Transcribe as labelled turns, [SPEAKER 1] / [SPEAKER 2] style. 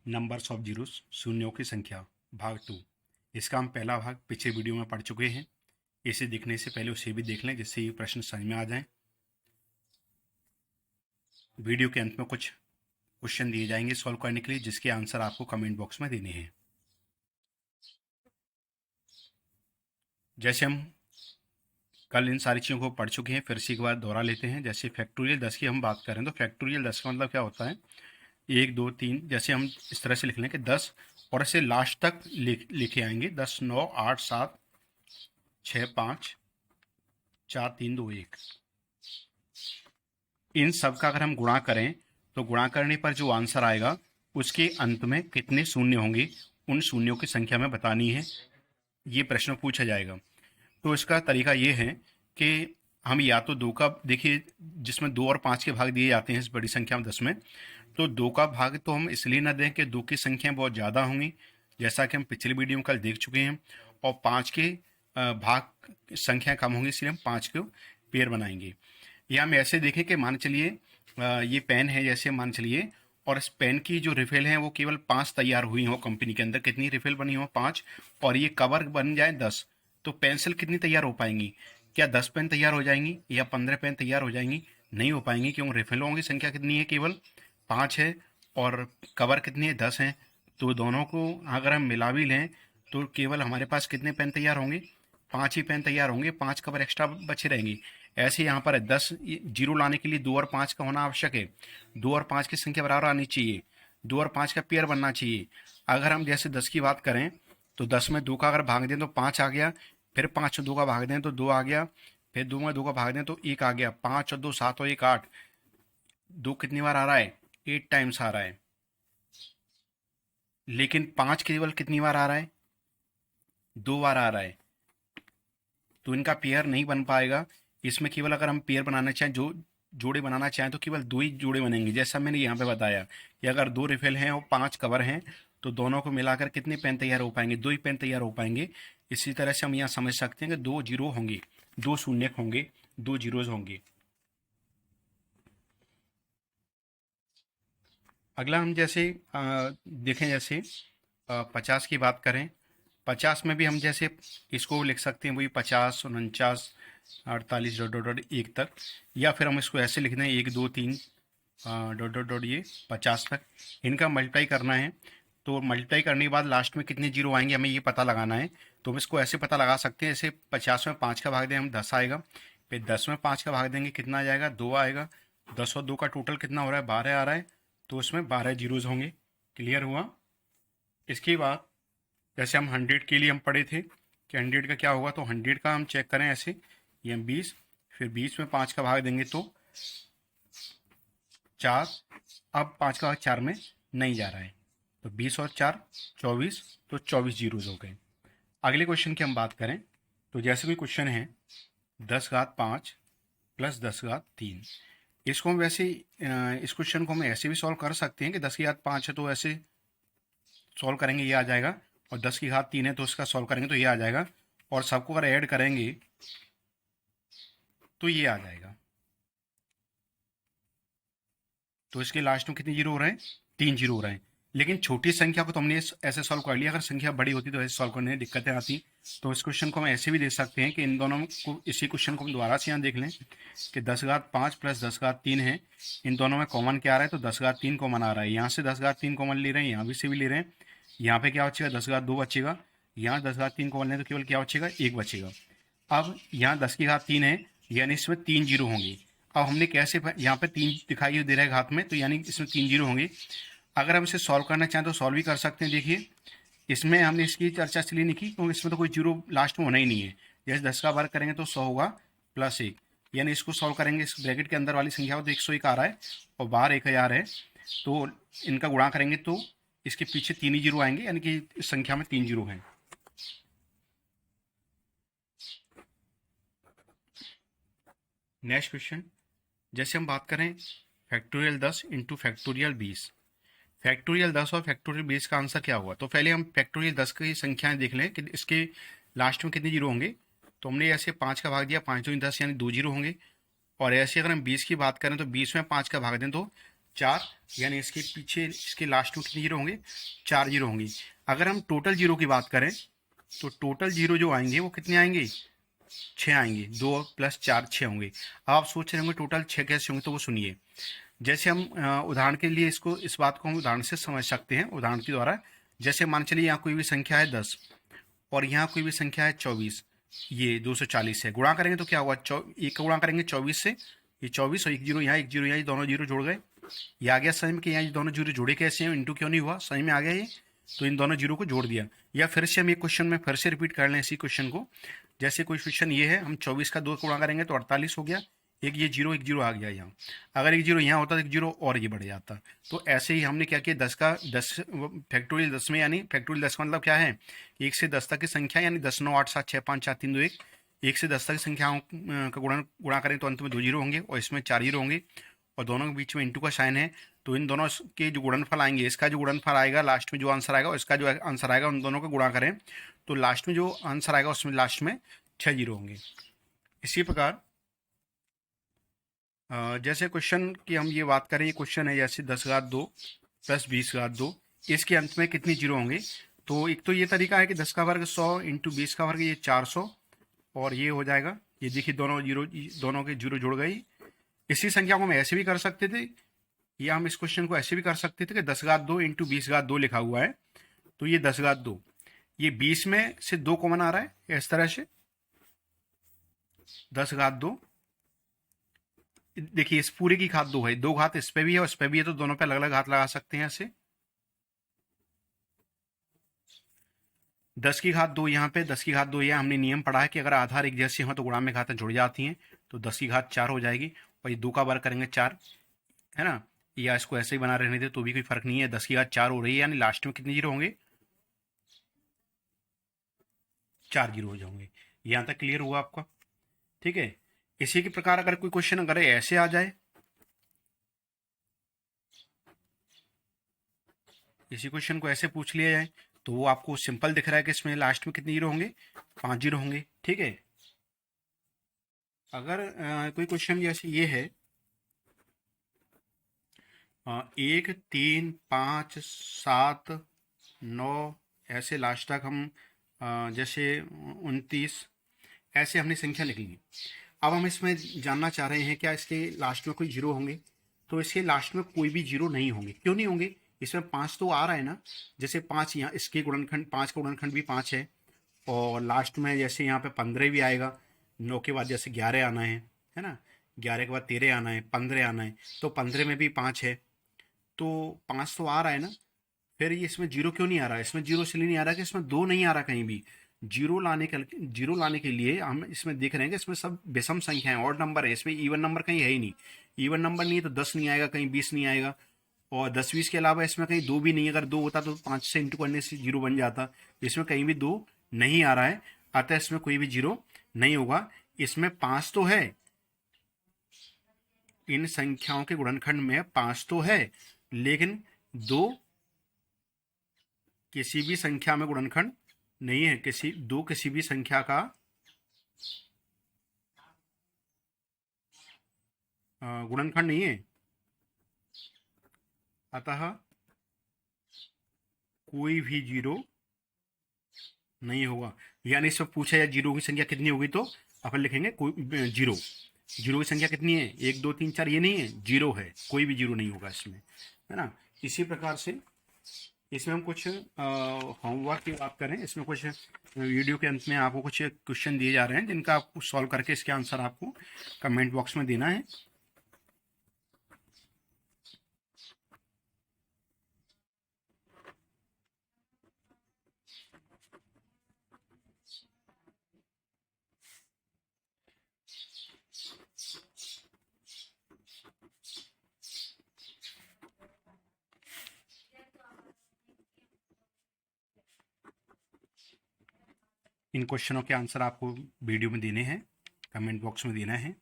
[SPEAKER 1] Numbers of zeros, शून्यों की संख्या, भाग 2। इसका हम पहला भाग पिछले वीडियो में पढ़ चुके हैं। इसे देखने से पहले उसे भी देख लें जिससे ये प्रश्न समझ में आ जाए। वीडियो के अंत में कुछ क्वेश्चन दिए जाएंगे सॉल्व करने के लिए, जिसके आंसर आपको कमेंट बॉक्स में देने हैं। जैसे हम कल इन सारी चीज़ों को पढ़ चुके हैं, फिर से एक बार दोहरा लेते हैं। जैसे फैक्टोरियल 10 की हम बात करें तो फैक्टोरियल 10 का मतलब क्या होता है, 1 2 3। जैसे हम इस तरह से लिख लें कि 10 और इसे लास्ट तक लिखे आएंगे, 10 9 8 7 6 5 4 3 2 1। इन सब का अगर हम गुणा करें तो गुणा करने पर जो आंसर आएगा उसके अंत में कितने शून्य होंगे, उन शून्यों की संख्या में बतानी है। ये प्रश्न पूछा जाएगा। तो इसका तरीका ये है कि हम या तो दो का, देखिए जिसमें 2 और 5 के भाग दिए जाते हैं इस बड़ी संख्या में 10 में, तो 2 का भाग तो हम इसलिए ना दें कि 2 की संख्या बहुत ज़्यादा होंगी, जैसा कि हम पिछले वीडियो में कल देख चुके हैं। और 5 के भाग संख्या कम होंगी, इसलिए हम 5 को पेयर बनाएंगे। या हम ऐसे देखें कि मान चलिए ये पेन है, जैसे मान चलिए, और इस पेन की जो रिफिल है वो केवल 5 तैयार हुई हो कंपनी के अंदर। कितनी रिफिल बनी हो? 5। और ये कवर बन जाए 10, तो पेंसिल कितनी तैयार हो पाएंगी? क्या 10 पेन तैयार हो जाएंगी या 15 पेन तैयार हो जाएंगी? नहीं हो पाएंगी, क्योंकि रिफिलों की संख्या कितनी है? केवल 5 है। और कवर कितनी है? 10 है। तो दोनों को अगर हम मिला भी लें तो केवल हमारे पास कितने पेन तैयार होंगे? 5 ही पेन तैयार होंगे, 5 कवर एक्स्ट्रा बचे रहेंगी। ऐसे यहाँ पर है 10, जीरो लाने के लिए 2 और 5 का होना आवश्यक है। 2 और 5 की संख्या बराबर आनी चाहिए, 2 और 5 का पेयर बनना चाहिए। अगर हम जैसे 10 की बात करें तो 10 में 2 का अगर भाग दें तो 5 आ गया, फिर 5 में 2 का भाग दें तो 2 आ गया, फिर 2 में 2 का भाग दें तो 1 आ गया। 5 और 2 7 और 1 8। 2 कितनी बार आ रहा है? 8 टाइम्स आ रहा है। लेकिन 5 केवल कितनी बार आ रहा है? 2 बार आ रहा है। तो इनका पेयर नहीं बन पाएगा। इसमें केवल अगर हम पेयर बनाना चाहें, जो जोड़े बनाना चाहें, तो केवल 2 ही जोड़े बनेंगे। जैसा मैंने यहाँ पे बताया कि अगर 2 रिफिल हैं और 5 कवर हैं तो दोनों को मिलाकर कितने पेन तैयार हो पाएंगे? 2 ही पेन तैयार हो पाएंगे। इसी तरह से हम यहाँ समझ सकते हैं कि 2 जीरो होंगे, 2 शून्य होंगे, 2 जीरोज होंगे। अगला हम जैसे देखें, जैसे 50 की बात करें, 50 में भी हम जैसे इसको लिख सकते हैं, वही 50 49 48 डॉट डॉट डॉट 1 तक। या फिर हम इसको ऐसे लिख दें 1 2 3 डॉट डॉट डॉट ये 50 तक। इनका मल्टीप्लाई करना है, तो मल्टीप्लाई करने के बाद लास्ट में कितने जीरो आएंगे हमें ये पता लगाना है। तो हम इसको ऐसे पता लगा सकते हैं, जैसे 50 में 5 का भाग दें हम 10 आएगा, फिर 10 में 5 का भाग देंगे कितना आ जाएगा? 2 आएगा। 10 और 2 का टोटल कितना हो रहा है? 12 आ रहा है, तो उसमें 12 जीरोज होंगे। क्लियर हुआ? इसके बाद जैसे हम 100 के लिए हम पढ़े थे कि 100 का क्या होगा, तो 100 का हम चेक करें ऐसे, ये हम 20, फिर 20 में 5 का भाग देंगे तो 4। अब 5 का भाग 4 में नहीं जा रहा है, तो 20 और 4 24, तो 24 जीरोज हो गए। अगले क्वेश्चन की हम बात करें तो जैसे कोई क्वेश्चन है 10 घात 5 प्लस 10 घात 3। इसको हम वैसे इस क्वेश्चन को हम ऐसे भी सॉल्व कर सकते हैं कि 10 की घात 5 है तो ऐसे सॉल्व करेंगे ये आ जाएगा, और 10 की घात 3 है तो उसका सॉल्व करेंगे तो ये आ जाएगा, और सबको अगर ऐड करेंगे तो ये आ जाएगा। तो इसके लास्ट में कितने जीरो हो रहे हैं? 3 जीरो हो रहे हैं। लेकिन छोटी संख्या को तो हमने ऐसे सॉल्व कर लिया, अगर संख्या बड़ी होती तो ऐसे सॉल्व करने में दिक्कतें आती। तो इस क्वेश्चन को हम ऐसे भी देख सकते हैं कि इन दोनों को, इसी क्वेश्चन को हम दोबारा से यहाँ देख लें कि 10 घात 5 प्लस 10 घात 3 है, इन दोनों में कॉमन क्या आ रहा है? तो 10 घात 3 कॉमन आ रहा है। यहाँ से 10 घात 3 कॉमन ले रहे हैं, यहाँ भी से भी ले रहे हैं। यहाँ पे क्या बचेगा? 10 घात 2 बचेगा। यहाँ 10 घात 3 कॉमन लें तो केवल क्या बचेगा? 1 बचेगा। अब यहाँ 10 की घात 3 है, यानी इसमें 3 जीरो होंगे। अब हमने कैसे, यहाँ पे 3 दिखाई दे रहा है घात में, तो यानी इसमें 3 जीरो होंगे। अगर हम इसे सॉल्व करना चाहें तो सॉल्व भी कर सकते हैं। देखिए इसमें हमने इसकी चर्चा इसलिए नहीं की क्योंकि इसमें तो कोई जीरो लास्ट में होना ही नहीं है। जैसे 10 का वर्ग करेंगे तो 100 होगा प्लस 1, यानी इसको सॉल्व करेंगे, इस ब्रैकेट के अंदर वाली संख्या हो तो 101 आ रहा है और बाहर 1000 है, तो इनका गुणा करेंगे तो इसके पीछे 3 ही जीरो आएंगे, यानी कि इस संख्या में 3 जीरो हैं। नेक्स्ट क्वेश्चन, जैसे हम बात करें फैक्टोरियल 10 इंटू फैक्टोरियल 20। फैक्टोरियल 10 और फैक्टोरियल 20 का आंसर क्या हुआ? तो पहले हम फैक्टोरियल 10 की संख्याएं देख लें कि इसके लास्ट में कितने जीरो होंगे। तो हमने ऐसे 5 का भाग दिया, 5 दूनी 10 यानी 2 जीरो होंगे। और ऐसे अगर हम 20 की बात करें तो 20 में 5 का भाग दें तो 4, यानी इसके पीछे इसके लास्ट में कितने जीरो होंगे, 4 जीरो होंगे। अगर हम टोटल जीरो की बात करें तो टोटल जीरो जो आएंगे वो कितने आएंगे, 6 आएंगे। 2 + 4 6 होंगे। अब आप सोच रहे होंगे टोटल 6 कैसे होंगे, तो वो सुनिए। जैसे हम उदाहरण के लिए इस बात को हम उदाहरण से समझ सकते हैं, उदाहरण के द्वारा। जैसे मान चलिए यहाँ कोई भी संख्या है 10 और यहाँ कोई भी संख्या है 24, ये 240 है। गुणा करेंगे तो क्या हुआ, एक का गुणा करेंगे 24 से, ये 24 और एक जीरो यहाँ, एक जीरो यहाँ, ये दोनों जीरो जुड़ गए। ये आ गया समझ में कि यहाँ ये दोनों जीरो जुड़े कैसे हैं, इंटू क्यों नहीं हुआ, समझ में आ गया ये। तो इन दोनों जीरो को जोड़ दिया। या फिर से हम एक क्वेश्चन में फिर से रिपीट कर लें इसी क्वेश्चन को। जैसे कोई क्वेश्चन ये है, हम 24 का 2 का गुणा करेंगे तो 48 हो गया। एक जीरो आ गया यहाँ। अगर एक जीरो यहाँ होता तो एक जीरो और ये बढ़ जाता। तो ऐसे ही हमने क्या किया, 10 का 10 फैक्टोरियल 10 में, यानी फैक्टोरियल 10 का मतलब क्या है, 1 से 10 तक की संख्या, यानी 10 9 8 7 6 5 4 3 2 1। 1 से 10 तक की संख्याओं का गुणा करें तो अंत में 2 जीरो होंगे और इसमें 4 जीरो होंगे और दोनों के बीच में इंटू का साइन है। तो इन दोनों के जो गुणनफल आएंगे, इसका जो गुणनफल आएगा लास्ट में जो आंसर आएगा, और इसका जो आंसर आएगा, उन दोनों का गुणा करें तो लास्ट में जो आंसर आएगा उसमें लास्ट में 6 जीरो होंगे। इसी प्रकार जैसे क्वेश्चन की हम ये बात करें, ये क्वेश्चन है जैसे 10⁻2 + 20⁻2, इसके अंत में कितने जीरो होंगे। तो एक तो ये तरीका है कि 10 का वर्ग 100 × 20 का वर्ग, ये 400, और ये हो जाएगा, ये देखिए दोनों के जीरो जुड़ गई। इसी संख्या को हम ऐसे भी कर सकते थे, या हम इस क्वेश्चन को ऐसे भी कर सकते थे कि 10⁻2 × 20⁻2 लिखा हुआ है, तो ये 10⁻2, ये 20 में से 2 कॉमन आ रहा है, इस तरह से 10⁻2। देखिए इस पूरे की घात 2 है, 2 घात इस पे भी है और इस पे भी है, तो दोनों पे अलग अलग घात लगा सकते हैं ऐसे। 10 की घात 2 यहाँ पे, 10 की घात 2 यहाँ, हमने नियम पढ़ा है कि अगर आधार एक जैसे हो तो गुणा में घातें जुड़ जाती हैं। तो 10 की घात 4 हो जाएगी और ये 2 का वर्ग करेंगे 4, है ना। या इसको ऐसे ही बना रहने दे तो भी कोई फर्क नहीं है। 10 की घात 4 हो रही है, यानी लास्ट में कितने जीरो होंगे, 4 जीरो हो जाएंगे। यहाँ तक क्लियर हुआ आपका, ठीक है। इसी के प्रकार अगर कोई क्वेश्चन अगर ऐसे आ जाए, इसी क्वेश्चन को ऐसे पूछ लिया जाए, तो वो आपको सिंपल दिख रहा है कि इसमें लास्ट में कितने जीरो होंगे, 5 जीरो होंगे, ठीक है। अगर कोई क्वेश्चन जैसे ये है 1 3 5 7 9, ऐसे लास्ट तक हम जैसे 29, ऐसे हमने संख्या लिख ली। अब हम इसमें जानना चाह रहे हैं क्या इसके लास्ट में कोई जीरो होंगे। तो इसके लास्ट में कोई भी जीरो नहीं होंगे। क्यों नहीं होंगे, इसमें 5 तो आ रहा है ना। जैसे 5 यहाँ, इसके गुणनखंड 5 का गुणनखंड भी 5 है, और लास्ट में जैसे यहाँ पे 15 भी आएगा। 9 के बाद जैसे 11 आना है ना, 11 के बाद 13 आना है, 15 आना है, तो 15 में भी 5 है, तो 5 तो आ रहा है ना। फिर ये इसमें जीरो क्यों नहीं आ रहा है, इसमें जीरो इसलिए नहीं आ रहा कि इसमें 2 नहीं आ रहा कहीं भी। जीरो लाने के लिए हम इसमें देख रहे हैं कि इसमें सब विषम संख्या है, ऑड नंबर है, इसमें इवन नंबर कहीं है ही नहीं। इवन नंबर नहीं है तो 10 नहीं आएगा, कहीं 20 नहीं आएगा, और 10 20 के अलावा इसमें कहीं 2 भी नहीं है। अगर 2 होता तो 5 से इंटू करने से जीरो बन जाता। इसमें कहीं भी 2 नहीं आ रहा है, अतः इसमें कोई भी जीरो नहीं होगा। इसमें 5 तो है, इन संख्याओं के गुणनखंड में 5 तो है, लेकिन 2 किसी भी संख्या में गुणनखंड नहीं है। किसी भी संख्या का गुणनखंड नहीं है, अतः कोई भी जीरो नहीं होगा। यानी इसमें पूछा जाए जीरो की संख्या कितनी होगी, तो अपन लिखेंगे कोई जीरो। जीरो की संख्या कितनी है, 1 2 3 4, ये नहीं है, जीरो है, कोई भी जीरो नहीं होगा इसमें, है ना। इसी प्रकार से इसमें हम कुछ होमवर्क की बात करें, इसमें कुछ वीडियो के अंत में आपको कुछ क्वेश्चन दिए जा रहे हैं जिनका आपको सॉल्व करके इसके आंसर आपको कमेंट बॉक्स में देना है। इन क्वेश्चनों के आंसर आपको वीडियो में देने हैं, कमेंट बॉक्स में देना है।